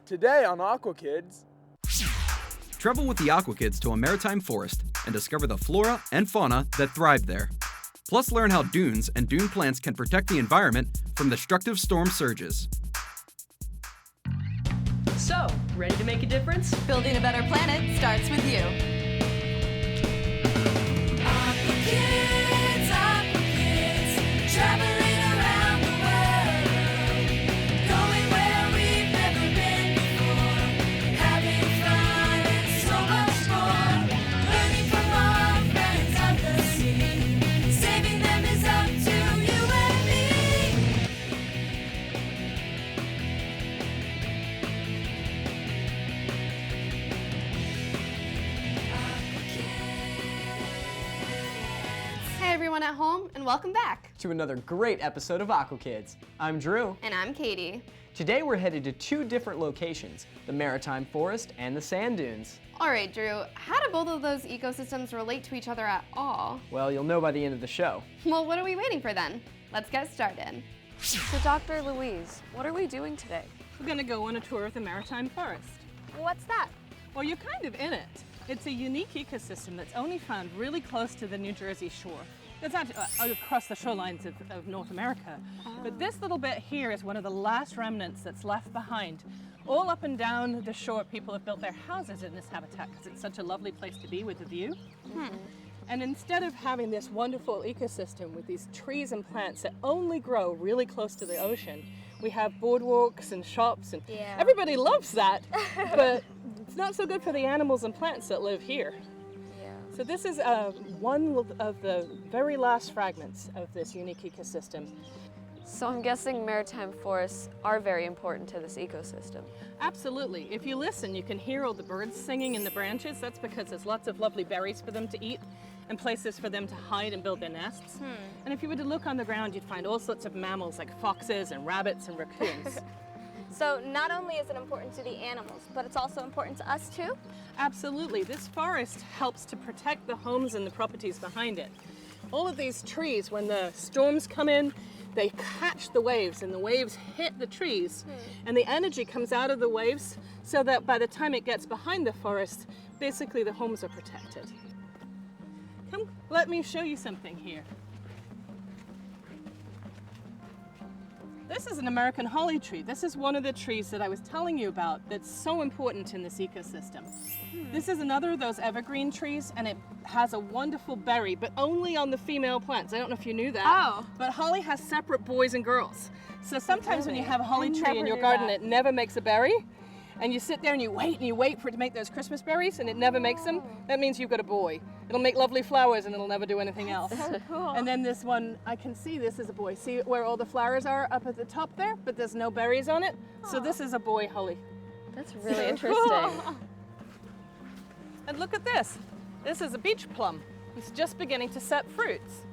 Today on Aqua Kids. Travel with the Aqua Kids to a maritime forest and discover the flora and fauna that thrive there. Plus, learn how dunes and dune plants can protect the environment from destructive storm surges. So, ready to make a difference? Building a better planet starts with you. Aqua Kids, traveling around the world, going where we've never been before, having fun and so much more, learning from our friends of the sea, saving them is up to you and me. Aqua Kids. Hey everyone at home, and welcome back. To another great episode of Aqua Kids. I'm Drew. And I'm Katie. Today we're headed to two different locations, the Maritime Forest and the Sand Dunes. All right, Drew, how do both of those ecosystems relate to each other at all? Well, you'll know by the end of the show. Well, what are we waiting for then? Let's get started. So Dr. Louise, what are we doing today? We're going to go on a tour of the Maritime Forest. What's that? Well, you're kind of in it. It's a unique ecosystem that's only found really close to the New Jersey shore. It's not across the shorelines of North America. But this little bit here is one of the last remnants that's left behind. All up and down the shore, people have built their houses in this habitat because it's such a lovely place to be with the view. And instead of having this wonderful ecosystem with these trees and plants that only grow really close to the ocean, we have boardwalks and shops, and everybody loves that, but it's not so good for the animals and plants that live here. So this is one of the very last fragments of this unique ecosystem. So I'm guessing maritime forests are very important to this ecosystem. Absolutely. If you listen, you can hear all the birds singing in the branches. That's because there's lots of lovely berries for them to eat and places for them to hide and build their nests. And if you were to look on the ground, you'd find all sorts of mammals like foxes and rabbits and raccoons. So not only is it important to the animals, but it's also important to us too? Absolutely. This forest helps to protect the homes and the properties behind it. All of these trees, when the storms come in, they catch the waves and the waves hit the trees and the energy comes out of the waves so that by the time it gets behind the forest, basically the homes are protected. Come, let me show you something here. This is an American holly tree. This is one of the trees that I was telling you about that's so important in this ecosystem. This is another of those evergreen trees, and it has a wonderful berry, but only on the female plants. I don't know if you knew that. Oh. But holly has separate boys and girls. So sometimes when you have a holly tree in your knew garden, that. it never makes a berry. And you sit there and you wait for it to make those Christmas berries, and it never makes them. That means you've got a boy. It'll make lovely flowers and it'll never do anything else. So cool. And then this one, I can see this is a boy. See where all the flowers are up at the top there, but there's no berries on it? So this is a boy holly. That's really interesting. And look at this. This is a beach plum. It's just beginning to set fruits.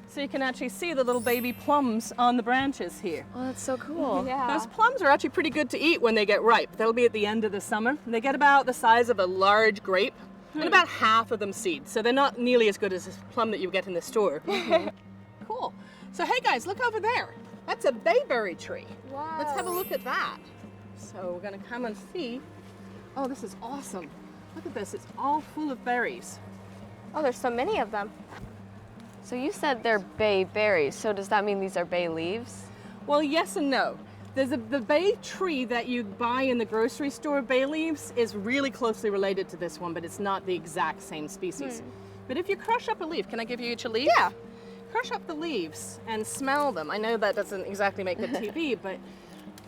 So you can actually see the little baby plums on the branches here. Oh, that's so cool. Those plums are actually pretty good to eat when they get ripe. They'll be at the end of the summer. And they get about the size of a large grape, and about half of them seed. So they're not nearly as good as this plum that you get in the store. Cool. So hey guys, look over there. That's a bayberry tree. Wow. Let's have a look at that. So we're gonna come and see. Oh, this is awesome. Look at this, it's all full of berries. Oh, there's so many of them. So you said they're bay berries, so does that mean these are bay leaves? Well, yes and no. The bay tree that you buy in the grocery store, bay leaves, is really closely related to this one, but it's not the exact same species. But if you crush up a leaf, can I give you each a leaf? Yeah. Crush up the leaves and smell them. I know that doesn't exactly make good TV, but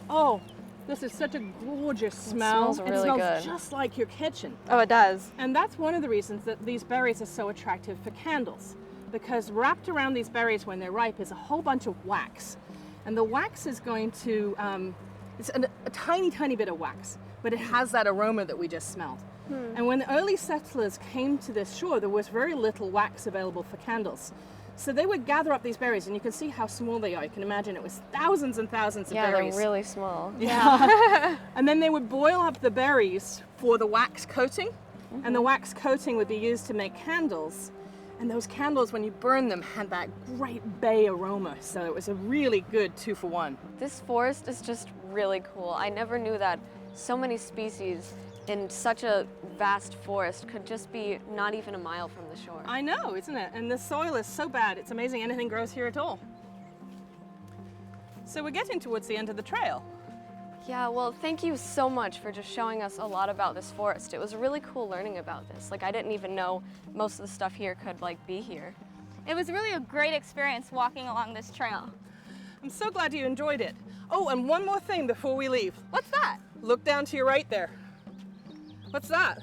oh, this is such a gorgeous smell. smells really it smells good. just like your kitchen. Oh, it does. And that's one of the reasons that these berries are so attractive for candles, because wrapped around these berries when they're ripe is a whole bunch of wax. And the wax is going to, it's a tiny, tiny bit of wax, but it has that aroma that we just smelled. And when the early settlers came to this shore, there was very little wax available for candles. So they would gather up these berries, and you can see how small they are. You can imagine it was thousands and thousands of Yeah, berries. they're really small. Yeah. And then they would boil up the berries for the wax coating, and the wax coating would be used to make candles. And those candles, when you burn them, had that great bay aroma. So it was a really good 2-for-1. This forest is just really cool. I never knew that So many species in such a vast forest could just be not even a mile from the shore. I know, isn't it? And the soil is so bad, it's amazing anything grows here at all. So we're getting towards the end of the trail. Yeah, well, thank you so much for just showing us a lot about this forest. It was really cool learning about this. Like, I didn't even know most of the stuff here could, like, be here. It was really a great experience walking along this trail. I'm so glad you enjoyed it. Oh, and one more thing before we leave. What's that? Look down to your right there. What's that?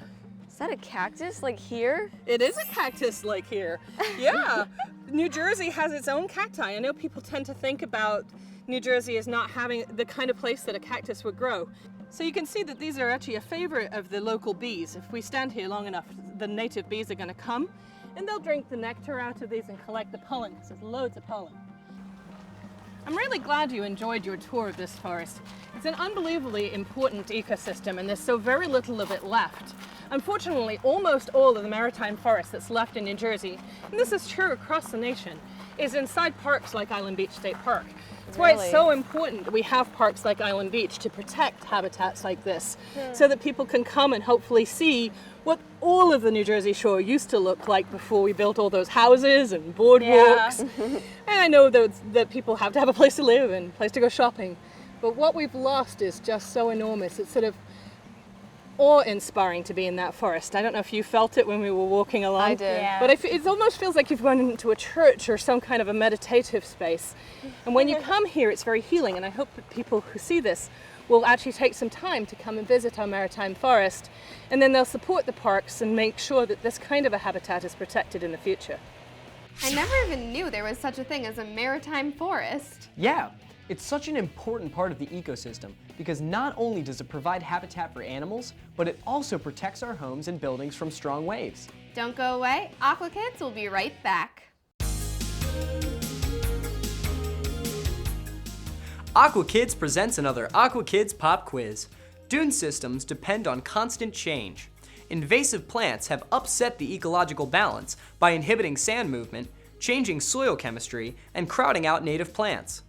Is that a cactus, like here? It is a cactus like here. Yeah. New Jersey has its own cacti. I know people tend to think about New Jersey as not having the kind of place that a cactus would grow. So you can see that these are actually a favorite of the local bees. If we stand here long enough, the native bees are going to come and they'll drink the nectar out of these and collect the pollen because there's loads of pollen. I'm really glad you enjoyed your tour of this forest. It's an unbelievably important ecosystem and there's so very little of it left. Unfortunately, almost all of the maritime forest that's left in New Jersey, and this is true across the nation, is inside parks like Island Beach State Park. That's why it's so important that we have parks like Island Beach to protect habitats like this, so that people can come and hopefully see what all of the New Jersey shore used to look like before we built all those houses and boardwalks. And I know that people have to have a place to live and a place to go shopping, but what we've lost is just so enormous. It's sort of awe-inspiring to be in that forest. I don't know if you felt it when we were walking along. I did. Yeah. But it almost feels like you've gone into a church or some kind of a meditative space. And when you come here, it's very healing. And I hope that people who see this will actually take some time to come and visit our maritime forest. And then they'll support the parks and make sure that this kind of a habitat is protected in the future. I never even knew there was such a thing as a maritime forest. Yeah, it's such an important part of the ecosystem because not only does it provide habitat for animals, but it also protects our homes and buildings from strong waves. Don't go away. Aqua Kids will be right back. Aqua Kids presents another Aqua Kids Pop Quiz. Dune systems depend on constant change. Invasive plants have upset the ecological balance by inhibiting sand movement, changing soil chemistry, and crowding out native plants.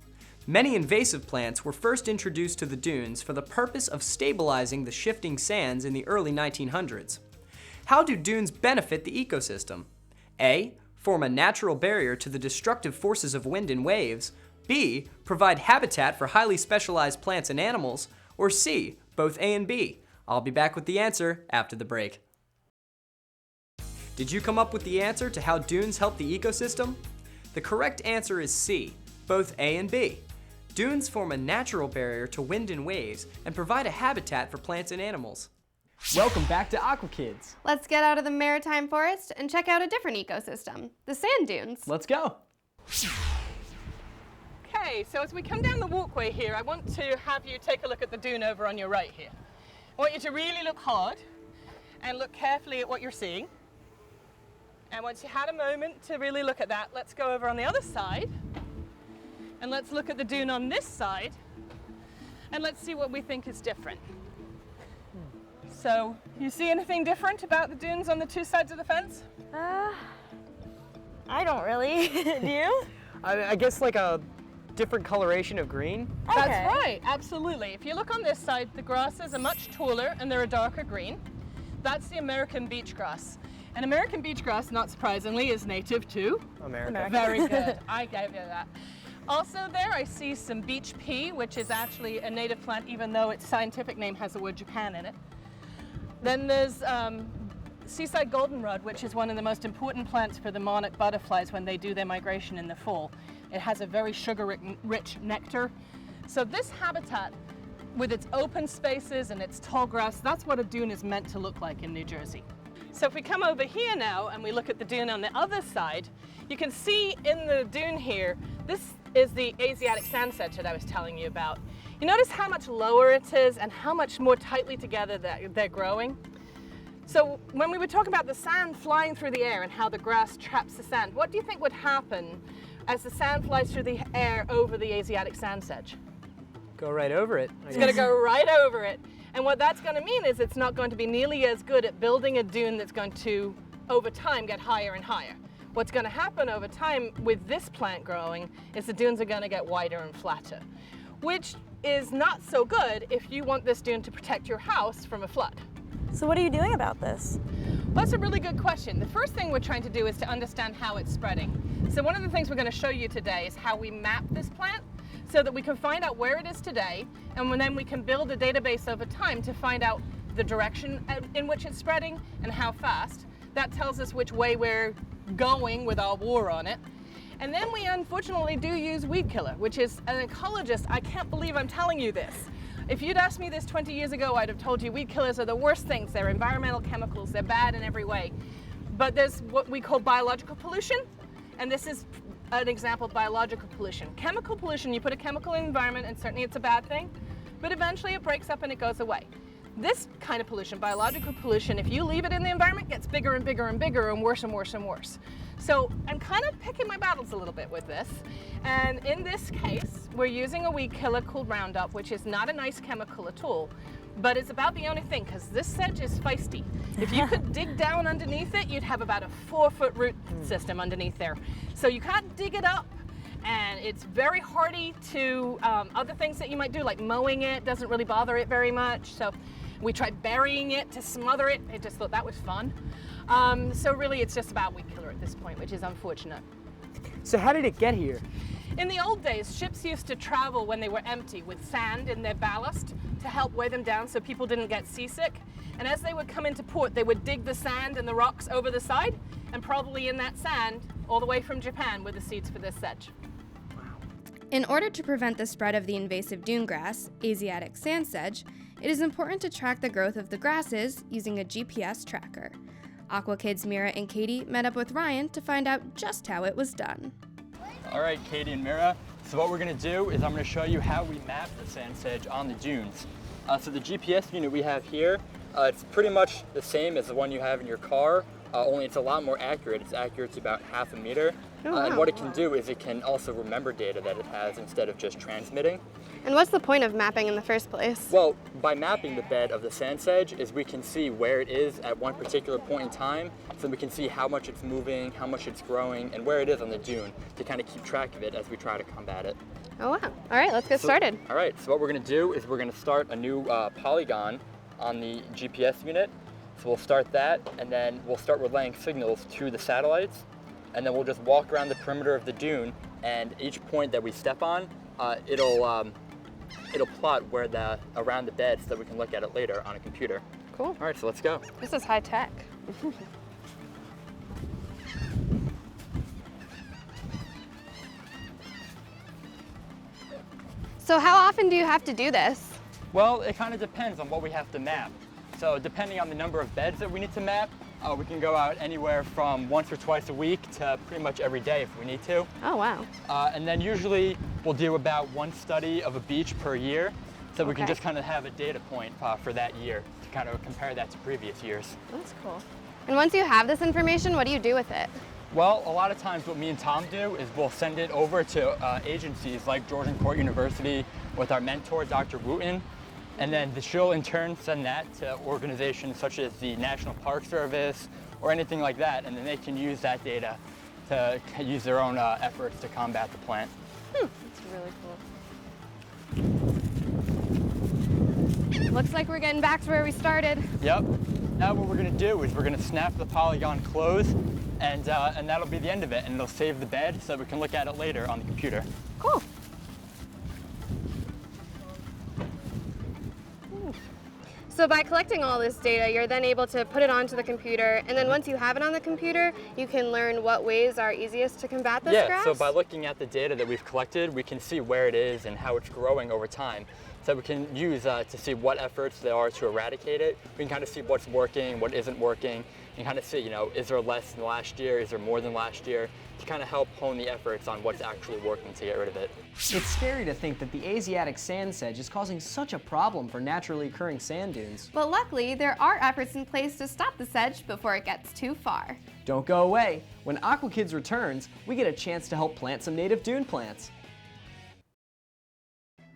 Many invasive plants were first introduced to the dunes for the purpose of stabilizing the shifting sands in the early 1900s. How do dunes benefit the ecosystem? A. Form a natural barrier to the destructive forces of wind and waves. B. Provide habitat for highly specialized plants and animals. Or C. Both A and B. I'll be back with the answer after the break. Did you come up with the answer to how dunes help the ecosystem? The correct answer is C. Both A and B. Dunes form a natural barrier to wind and waves and provide a habitat for plants and animals. Welcome back to Aqua Kids. Let's get out of the maritime forest and check out a different ecosystem, the sand dunes. Let's go. Okay, so as we come down the walkway here, I want to have you take a look at the dune over on your right here. I want you to really look hard and look carefully at what you're seeing. And once you had a moment to really look at that, let's go over on the other side. And let's look at the dune on this side, and let's see what we think is different. So, you see anything different about the dunes on the two sides of the fence? I don't really. Do you? I guess like a different coloration of green. That's right, absolutely. If you look on this side, the grasses are much taller and they're a darker green. That's the American beach grass. And American beach grass, not surprisingly, is native to America. Very good. I gave you that. Also there I see some beach pea, which is actually a native plant even though its scientific name has the word Japan in it. Then there's seaside goldenrod, which is one of the most important plants for the monarch butterflies when they do their migration in the fall. It has a very sugar-rich nectar. So this habitat, with its open spaces and its tall grass, that's what a dune is meant to look like in New Jersey. So if we come over here now and we look at the dune on the other side, you can see in the dune here, this is the Asiatic sand sedge that I was telling you about. You notice how much lower it is and how much more tightly together they're growing? So when we were talking about the sand flying through the air and how the grass traps the sand, what do you think would happen as the sand flies through the air over the Asiatic sand sedge? Go right over it. It's going to go right over it. And what that's going to mean is it's not going to be nearly as good at building a dune that's going to, over time, get higher and higher. What's going to happen over time with this plant growing is the dunes are going to get wider and flatter, which is not so good if you want this dune to protect your house from a flood. So what are you doing about this? Well, that's a really good question. The first thing we're trying to do is to understand how it's spreading. So one of the things we're going to show you today is how we map this plant so that we can find out where it is today, and then we can build a database over time to find out the direction in which it's spreading and how fast. That tells us which way we're going with our war on it. And then we unfortunately do use weed killer, which is, an ecologist, I can't believe I'm telling you this. If you'd asked me this 20 years ago, I'd have told you weed killers are the worst things. They're environmental chemicals, they're bad in every way. But there's what we call biological pollution, and this is an example of biological pollution. Chemical pollution, you put a chemical in the environment and certainly it's a bad thing, but eventually it breaks up and it goes away. This kind of pollution, biological pollution, if you leave it in the environment, gets bigger and bigger and bigger and worse and worse and worse. So I'm kind of picking my battles a little bit with this. And in this case, we're using a weed killer called Roundup, which is not a nice chemical at all, but it's about the only thing, because this sedge is feisty. If you could dig down underneath it, you'd have about a 4-foot root system underneath there. So you can't dig it up. And it's very hardy to other things that you might do, like mowing it doesn't really bother it very much. So we tried burying it to smother it. I just thought that was fun. So really it's just about weed killer at this point, which is unfortunate. So how did it get here? In the old days, ships used to travel when they were empty with sand in their ballast to help weigh them down so people didn't get seasick. And as they would come into port, they would dig the sand and the rocks over the side, and probably in that sand, all the way from Japan, were the seeds for this sedge. In order to prevent the spread of the invasive dune grass, Asiatic sand sedge, it is important to track the growth of the grasses using a GPS tracker. Aqua Kids Mira and Katie met up with Ryan to find out just how it was done. All right, Katie and Mira, so what we're gonna do is I'm gonna show you how we map the sand sedge on the dunes. So the GPS unit we have here, it's pretty much the same as the one you have in your car, only it's a lot more accurate. It's accurate to about 1/2 meter. And what it can do is it can also remember data that it has instead of just transmitting. And what's the point of mapping in the first place? Well, by mapping the bed of the sand sedge is we can see where it is at one particular point in time, so we can see how much it's moving, how much it's growing, and where it is on the dune to kind of keep track of it as we try to combat it. Oh wow. All right, let's get started. All right, so what we're gonna do is we're gonna start a new polygon on the GPS unit. So we'll start that, and then we'll start relaying signals to the satellites, and then we'll just walk around the perimeter of the dune, and each point that we step on, it'll plot where around the bed so that we can look at it later on a computer. Cool. All right, so let's go. This is high tech. So how often do you have to do this? Well, it kind of depends on what we have to map. So depending on the number of beds that we need to map, we can go out anywhere from once or twice a week to pretty much every day if we need to. Oh wow. And then usually we'll do about one study of a beach per year, so we can Okay. just kind of have a data point for that year to kind of compare that to previous years. That's cool. And once you have this information, what do you do with it? Well, a lot of times what me and Tom do is we'll send it over to agencies like Georgian Court University with our mentor, Dr. Wooten, and then she'll in turn send that to organizations such as the National Park Service or anything like that, and then they can use that data to use their own efforts to combat the plant. That's really cool. Looks like we're getting back to where we started. Yep. Now what we're gonna do is we're gonna snap the polygon closed, and that'll be the end of it, and it'll save the bed so we can look at it later on the computer. Cool. So by collecting all this data, you're then able to put it onto the computer, and then once you have it on the computer, you can learn what ways are easiest to combat this grass? So by looking at the data that we've collected, we can see where it is and how it's growing over time. So we can use to see what efforts there are to eradicate it. We can kind of see what's working, what isn't working, and kind of see, is there less than last year? Is there more than last year? To kind of help hone the efforts on what's actually working to get rid of it. It's scary to think that the Asiatic sand sedge is causing such a problem for naturally occurring sand dunes. But luckily, there are efforts in place to stop the sedge before it gets too far. Don't go away. When Aqua Kids returns, we get a chance to help plant some native dune plants.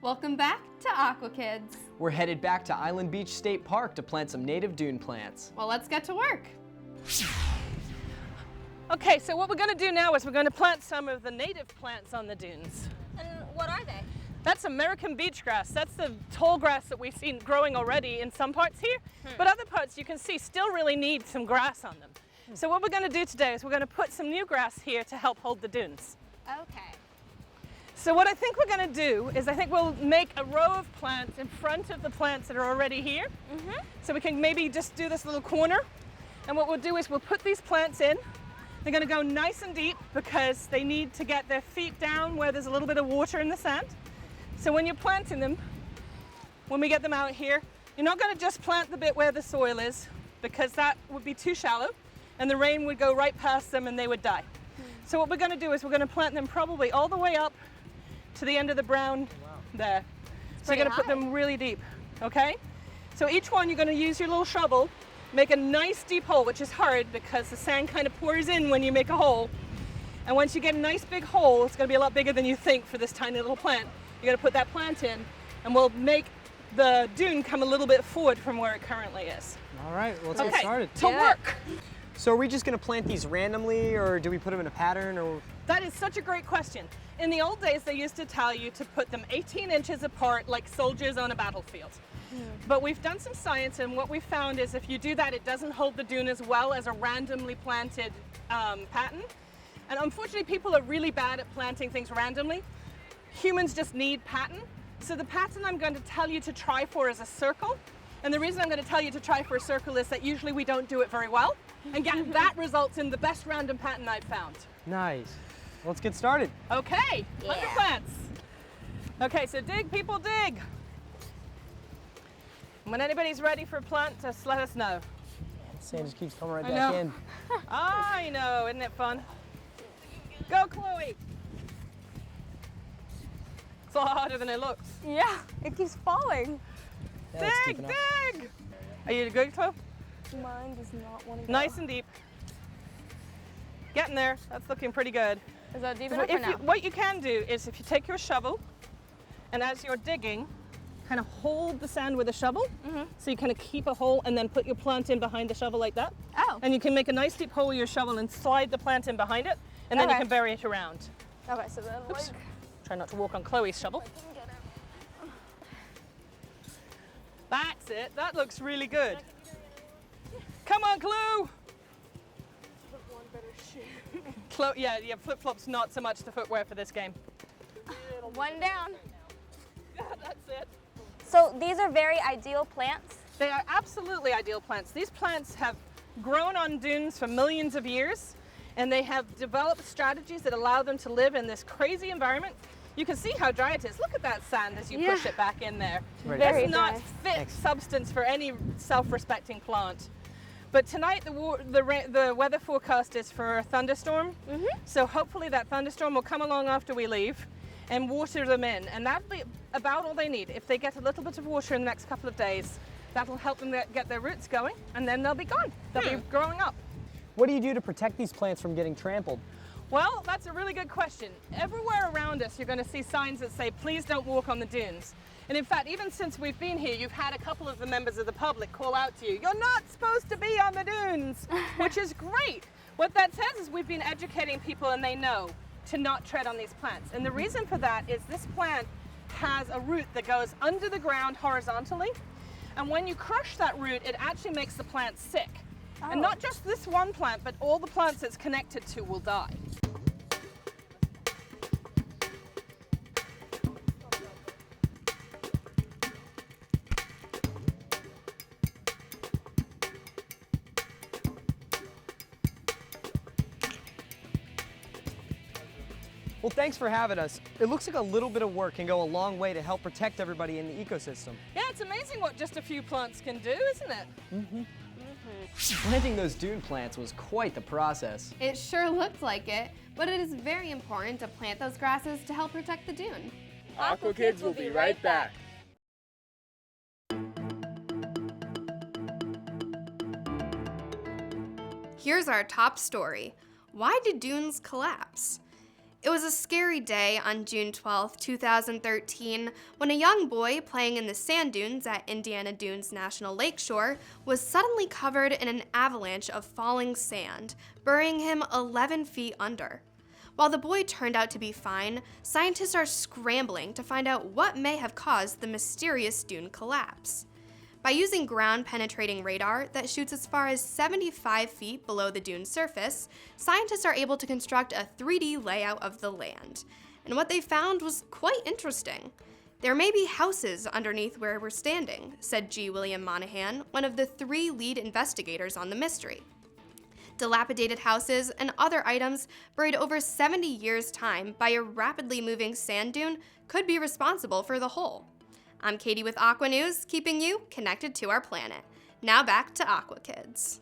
Welcome back to Aqua Kids. We're headed back to Island Beach State Park to plant some native dune plants. Well, let's get to work. Okay, so what we're going to do now is we're going to plant some of the native plants on the dunes. And what are they? That's American beach grass. That's the tall grass that we've seen growing already in some parts here. But other parts you can see still really need some grass on them. So what we're going to do today is we're going to put some new grass here to help hold the dunes. Okay. So what I think we're going to do is I think we'll make a row of plants in front of the plants that are already here. So we can maybe just do this little corner. And what we'll do is we'll put these plants in. They're going to go nice and deep because they need to get their feet down where there's a little bit of water in the sand. So when you're planting them, when we get them out here, you're not going to just plant the bit where the soil is because that would be too shallow and the rain would go right past them and they would die. So what we're going to do is we're going to plant them probably all the way up to the end of the brown there. So you're going to put them really deep, okay? So each one you're going to use your little shovel, make a nice deep hole, which is hard because the sand kind of pours in when you make a hole. And once you get a nice big hole, it's going to be a lot bigger than you think for this tiny little plant. You're going to put that plant in and we'll make the dune come a little bit forward from where it currently is. All right, well, let's get started. To work. So are we just gonna plant these randomly, or do we put them in a pattern, or? That is such a great question. In the old days, they used to tell you to put them 18 inches apart like soldiers on a battlefield. But we've done some science, and what we found is if you do that, it doesn't hold the dune as well as a randomly planted pattern. And unfortunately, people are really bad at planting things randomly. Humans just need pattern. So the pattern I'm going to tell you to try for is a circle. And the reason I'm going to tell you to try for a circle is that usually we don't do it very well. And yet that results in the best random pattern I've found. Nice. Let's get started. Okay, plant your plants. Okay, so dig, people, dig. When anybody's ready for a plant, just let us know. Sand just keeps coming right I back know. in. I know, isn't it fun? Go, Chloe. It's a lot harder than it looks. Yeah, it keeps falling. Yeah, it's Dig, keeping up. dig. Are you good, Chloe? Mine does not want to go. Nice and deep. Getting there. That's looking pretty good. Is that deep So enough or no? what you can do is if you take your shovel and as you're digging, kind of hold the sand with a shovel. So you kind of keep a hole and then put your plant in behind the shovel like that. Oh. And you can make a nice deep hole with your shovel and slide the plant in behind it. And then you Okay. can bury it around. Okay, so then Oops. like, Try not to walk on Chloe's shovel. I can get it. That's it. That looks really good. Come on, Chloe. Chloe, yeah, flip-flops not so much the footwear for this game. One down. Yeah, that's it. So these are very ideal plants. They are absolutely ideal plants. These plants have grown on dunes for millions of years, and they have developed strategies that allow them to live in this crazy environment. You can see how dry it is. Look at that sand as you push it back in there. Right. Very That's not dry. fit substance for any self-respecting plant. But tonight the weather forecast is for a thunderstorm. So hopefully that thunderstorm will come along after we leave and water them in. And that'll be about all they need. If they get a little bit of water in the next couple of days, that'll help them get their roots going, and then they'll be gone. They'll be growing up. What do you do to protect these plants from getting trampled? Well, that's a really good question. Everywhere around us, you're going to see signs that say, please don't walk on the dunes. And in fact, even since we've been here, you've had a couple of the members of the public call out to you, you're not supposed to be on the dunes, which is great. What that says is we've been educating people and they know to not tread on these plants. And the reason for that is this plant has a root that goes under the ground horizontally. And when you crush that root, it actually makes the plant sick. And not just this one plant, but all the plants it's connected to will die. Well, thanks for having us. It looks like a little bit of work can go a long way to help protect everybody in the ecosystem. Yeah, it's amazing what just a few plants can do, isn't it? Planting those dune plants was quite the process. It sure looked like it, but it is very important to plant those grasses to help protect the dune. Aqua Kids will be right back. Here's our top story. Why did dunes collapse? It was a scary day on June 12, 2013, when a young boy playing in the sand dunes at Indiana Dunes National Lakeshore was suddenly covered in an avalanche of falling sand, burying him 11 feet under. While the boy turned out to be fine, scientists are scrambling to find out what may have caused the mysterious dune collapse. By using ground-penetrating radar that shoots as far as 75 feet below the dune surface, scientists are able to construct a 3D layout of the land. And what they found was quite interesting. There may be houses underneath where we're standing, said G. William Monahan, one of the 3 lead investigators on the mystery. Dilapidated houses and other items buried over 70 years' time by a rapidly moving sand dune could be responsible for the hole. I'm Katie with Aqua News, keeping you connected to our planet. Now back to Aqua Kids.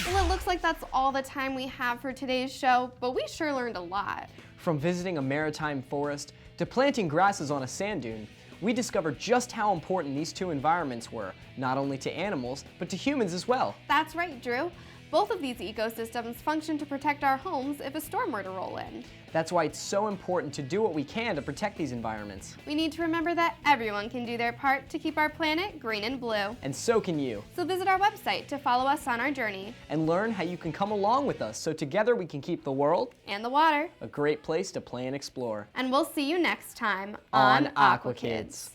Well, it looks like that's all the time we have for today's show, but we sure learned a lot. From visiting a maritime forest to planting grasses on a sand dune, we discovered just how important these 2 environments were, not only to animals, but to humans as well. That's right, Drew. Both of these ecosystems function to protect our homes if a storm were to roll in. That's why it's so important to do what we can to protect these environments. We need to remember that everyone can do their part to keep our planet green and blue. And so can you. So visit our website to follow us on our journey. And learn how you can come along with us so together we can keep the world And the water. a great place to play and explore. And we'll see you next time On Aqua Kids.